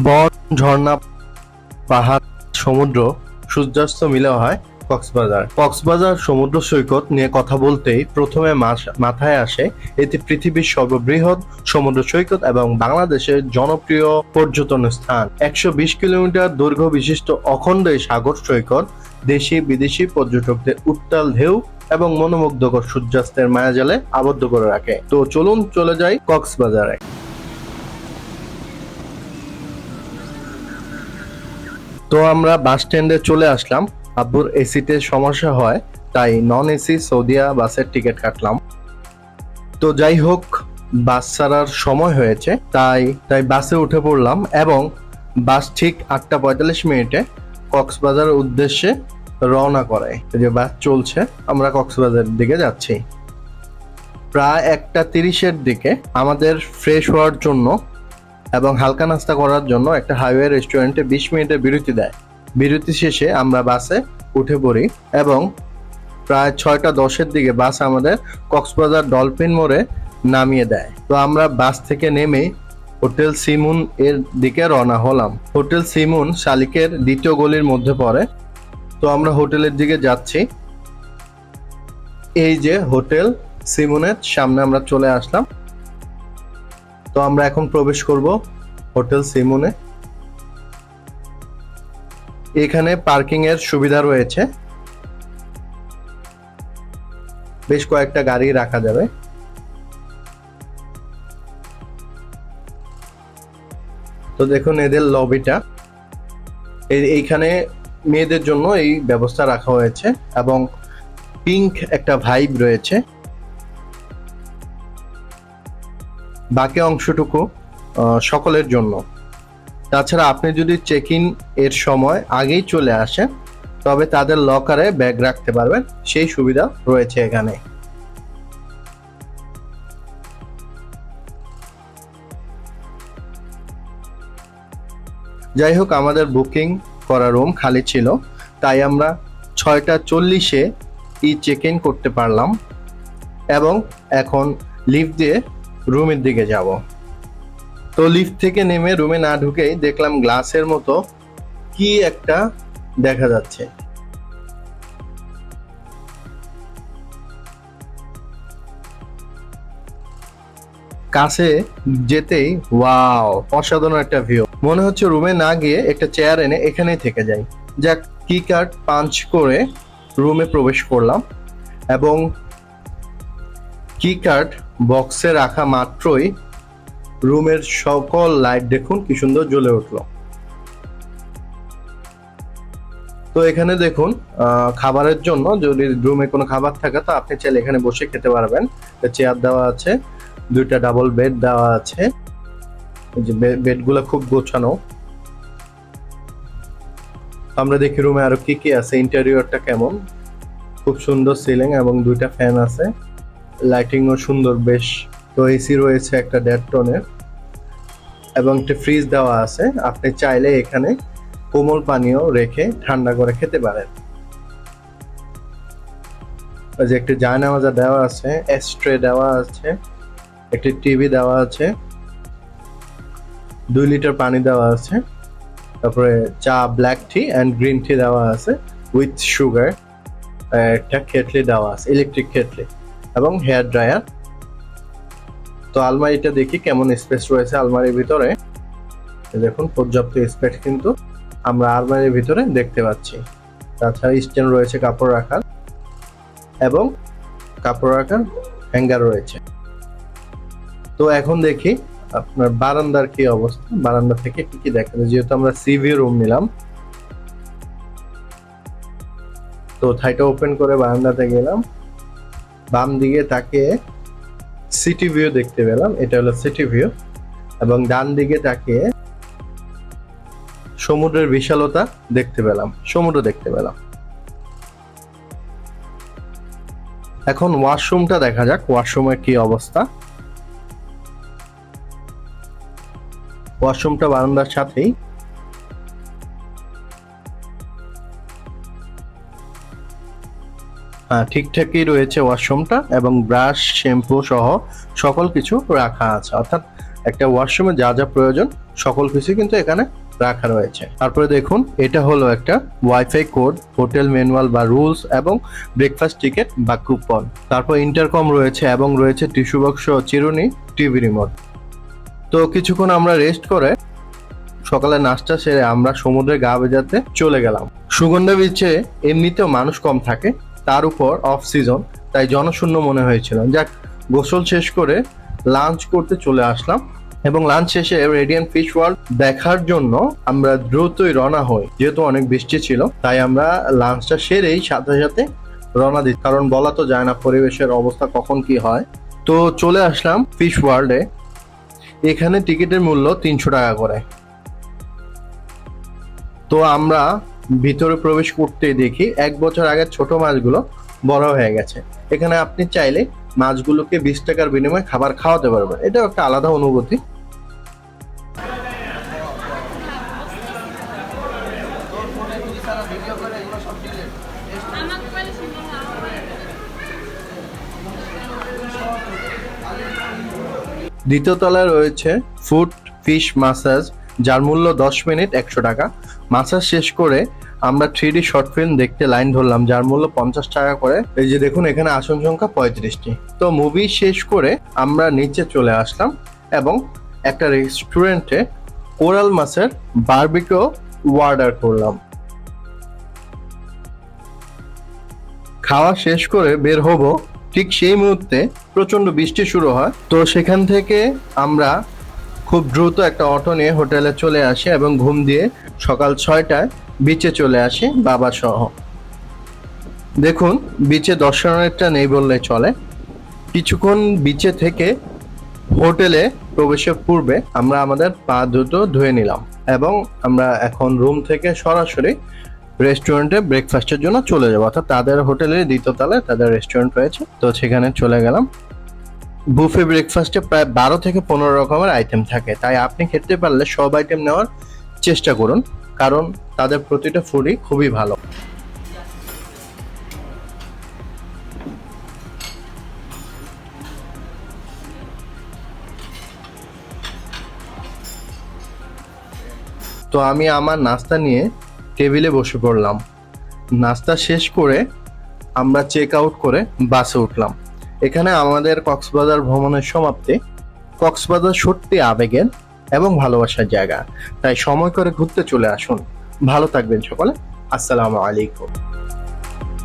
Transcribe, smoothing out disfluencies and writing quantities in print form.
বন, ঝর্ণা, পাহাড়, সমুদ্র, সূর্যাস্ত মিলে হয় কক্সবাজার। কক্সবাজার সমুদ্র সৈকত নিয়ে কথা বলতেই প্রথমে মাথায় আসে এটি পৃথিবীর সর্ববৃহৎ সমুদ্র সৈকত এবং বাংলাদেশের জনপ্রিয় পর্যটন স্থান। 120 কিলোমিটার দৈর্ঘ্য বিশিষ্ট অখণ্ড এই সাগর সৈকত দেশি বিদেশি পর্যটকদের উত্তাল ঢেউ এবং মনোমুগ্ধকর সূর্যাস্তের মায়াজালে আবদ্ধ করে রাখে। তো চলুন চলে যাই কক্সবাজারে। তো আমরা বাস স্ট্যান্ডে চলে আসলাম। আব্বুর এসিতে সমস্যা হয়, তাই নন এসি সৌদিয়া বাসের টিকিট কাটলাম। তো যাই হোক, বাস ছাড়ার সময় হয়েছে, তাই বাসে উঠে পড়লাম এবং বাস ঠিক 8:45 কক্সবাজারের উদ্দেশ্যে রওনা করে। যে বাস চলছে, আমরা কক্সবাজারের দিকে যাচ্ছি। প্রায় 1:30 দিকে আমাদের ফ্রেশ হওয়ার জন্য এবং হালকা নাস্তা করার জন্য একটা হাইওয়ে রেস্টুরেন্টে 20 মিনিটের বিরতি দেয়। বিরতি শেষে আমরা বাসে উঠে পড়ি এবং প্রায় 6:10 দিকে বাস আমাদের কক্সবাজার ডলফিন মোড়ে নামিয়ে দেয়। তো আমরা বাস থেকে নেমে হোটেল সিমুন এর দিকে রওনা হলাম। হোটেল সিমুন শালিকের দ্বিতীয় গলির মধ্যে পড়ে। তো আমরা হোটেলের দিকে যাচ্ছি। এই যে হোটেল সিমুনের সামনে আমরা চলে আসলাম। তো আমরা এখন প্রবেশ করব হোটেল সিমুনে। এখানে পার্কিং এর সুবিধা রয়েছে, বেশ কয়েকটা গাড়ি রাখা যাবে। তো দেখুন এদের লবিটা, এইখানে মেয়েদের জন্য এই ব্যবস্থা রাখা হয়েছে এবং পিঙ্ক একটা ভাইব রয়েছে। বাকি অংশটুকু সকলের জন্য। তাছাড়া আপনি যদি চেক ইন এর সময় আগেই চলে আসেন, তবে তাদের লকারে ব্যাগ রাখতে পারবেন, সেই সুবিধা রয়েছে এখানে। যাই হোক, আমাদের বুকিং করা রুম খালি ছিল, তাই আমরা 6:40 চেক ইন করতে পারলাম এবং এখন লিফট দিয়ে রুমের দিকে যাব। তো লিফট থেকে নেমে রুমে না ঢুকেই দেখলাম গ্লাসের মতো কি একটা দেখা যাচ্ছে। কাছে যেতেই ওয়াও, অসাধারণ একটা ভিউ। মনে হচ্ছে রুমে না গিয়ে একটা চেয়ার এনে এখানেই থেকে যাই। যাক, কি কার্ড পাঞ্চ করে রুমে প্রবেশ করলাম এবং কি কার্ড বক্সে রাখা মাত্রই রুমের সকল লাইট দেখুন কি সুন্দর জ্বলে উঠলো। তো এখানে দেখুন খাবারের জন্য যদি রুমে কোনো খাবার থাকে তো আপনি চাইলে এখানে বসে খেতে পারবেন। চেয়ার দেওয়া আছে, 2টা ডাবল বেড দেওয়া আছে, যে বেডগুলো খুব গোছানো। আমরা দেখি রুমে আরো কি কি আছে, ইন্টেরিয়রটা কেমন। খুব সুন্দর সিলিং এবং 2টা ফ্যান আছে, লাইটিংও সুন্দর বেশ। তো এসি রয়েছে একটা 1.5 টনের এবং একটা ফ্রিজ দেওয়া আছে, আপনি চাইলে এখানে কোমল পানীয় রেখে ঠান্ডা করে খেতে পারেন। ওই যে একটা জায়নামাজা দেওয়া আছে, এস্ট্রে দেওয়া আছে, একটি টিভি দেওয়া আছে, 2 লিটার পানি দেওয়া আছে, তারপরে চা, black T and green tea দেওয়া আছে উইথ সুগার, একটা কেটলি দেওয়া আছে, ইলেকট্রিক কেটলি এবং হেয়ার ড্রায়ার। তো আলমারিটা দেখি কেমন স্পেস রয়েছে আলমারির ভিতরে। দেখুন পর্যাপ্ত স্পেস কিন্তু আমরা আলমারির ভিতরে দেখতে পাচ্ছি। তাছাড়া স্ট্যান্ড রয়েছে কাপড় রাখার এবং কাপড় রাখার হ্যাঙ্গার রয়েছে। তো এখন দেখি আপনার বারান্দার কি অবস্থা, বারান্দা থেকে কি কি দেখা যায়। যেহেতু আমরা সি ভিউ রুম নিলাম, তো থাইটা ওপেন করে বারান্দাতে গেলাম। বাম দিকে তাকিয়ে সিটি ভিউ দেখতে পেলাম, এটা হলো সিটি ভিউ। এবং ডান দিকে তাকিয়ে সমুদ্রের বিশালতা দেখতে পেলাম, সমুদ্র দেখতে পেলাম। এখন ওয়াশরুমটা দেখা যাক, ওয়াশরুমের কি অবস্থা। ওয়াশরুমটা বারান্দার সাথেই। ঠিকঠাকই রয়েছে ওয়াশরুমটা এবং ব্রাশ, শ্যাম্পু সহ সকল কিছু রাখা আছে, অর্থাৎ একটা ওয়াশরুমে যা যা প্রয়োজন সকল কিছু কিন্তু এখানে রাখা রয়েছে। তারপরে দেখুন, এটা হলো একটা ওয়াইফাই কোড, হোটেল ম্যানুয়াল বা রুলস এবং ব্রেকফাস্ট টিকিট বা কুপন। তারপর ইন্টারকম রয়েছে এবং রয়েছে টিস্যু বক্স, চিরুনি, টিভি রিমোট। তো কিছুক্ষণ আমরা রেস্ট করে সকালে নাস্তা সেরে আমরা সমুদ্রে গা ভেজাতে চলে গেলাম। সুগন্ধা বিচে এমনিতেও মানুষ কম থাকে, তার উপর অফ সিজন, তাই জনশূন্য মনে হয়েছিল। যাক, গোসল শেষ করে লাঞ্চ করতে চলে আসলাম এবং লাঞ্চ শেষে রেডিয়েন্ট ফিশ ওয়ার্ল্ড দেখার জন্য আমরা দ্রুতই রওনা হই। যেহেতু অনেক বৃষ্টি ছিল তাই আমরা লাঞ্চটা সেরেই সাথে সাথে রওনা দিই, কারণ বলা তো যায় না পরিবেশের অবস্থা কখন কি হয়। তো চলে আসলাম ফিশ ওয়ার্ল্ডে। এখানে টিকিটের মূল্য 300 টাকা করে। তো আমরা ভিতরে প্রবেশ করতেই দেখি 1 বছর আগের ছোট মাছগুলো বড় হয়ে গেছে। এখানে আপনি চাইলে মাছগুলোকে 20 টাকার বিনিময়ে খাবার খাওয়াতে পারবেন। এটাও একটা আলাদা অনুভূতি। দ্বিতীয় তলায় রয়েছে ফুড ফিশ মাসাজ, যার মূল্য 10 মিনিট 100 টাকা। মাসাজ শেষ করে আমরা 3D শর্ট ফিল্ম দেখতে লাইন ধরলাম, যার মূল্য 50 টাকা করে। এই যে দেখুন, এখানে আসন সংখ্যা 35টি। তো মুভি শেষ করে আমরা নিচে চলে আসলাম এবং একটা রেস্টুরেন্টে কোরাল মাছের বারবিকিউ অর্ডার করলাম। খাওয়া শেষ করে বের হব, ঠিক সেই মুহূর্তে প্রচন্ড বৃষ্টি শুরু হয়। তো সেখান থেকে আমরা খুব দ্রুত একটা অটো নিয়ে হোটেলে চলে আসি এবং ঘুম দিয়ে সকাল 6টায় বিচে চলে আসি বাবা সহ। দেখুন, বিচে দর্শনার্থীরা নেই বললে চলে। কিছুক্ষণ বিচে থেকে হোটেলে প্রবেশের পূর্বে আমরা আমাদের পা দুটো ধুয়ে নিলাম এবং আমরা এখন রুম থেকে সরাসরি রেস্টুরেন্টে ব্রেকফাস্টের জন্য চলে যাবো। অর্থাৎ তাদের হোটেলের দ্বিতীয় তলায় তাদের রেস্টুরেন্ট রয়েছে, তো সেখানে চলে গেলাম। বুফে ব্রেকফাস্টে প্রায় 12 থেকে 15 রকমের আইটেম থাকে, তাই আপনি খেতে পারলে সব আইটেম নেওয়ার চেষ্টা করুন, কারণ তাদের প্রতিটা ফুডই খুবই ভালো। তো আমি আমার নাস্তা নিয়ে টেবিলে বসে পড়লাম। নাস্তা শেষ করে আমরা চেক আউট করে বাসে উঠলাম। এখানে আমাদের কক্সবাজার ভ্রমণের সমাপ্তি। কক্সবাজার সত্যি আবেগের এবং ভালোবাসার জায়গা, তাই সময় করে ঘুরতে চলে আসুন। ভালো থাকবেন সকলে। আসসালামু আলাইকুম।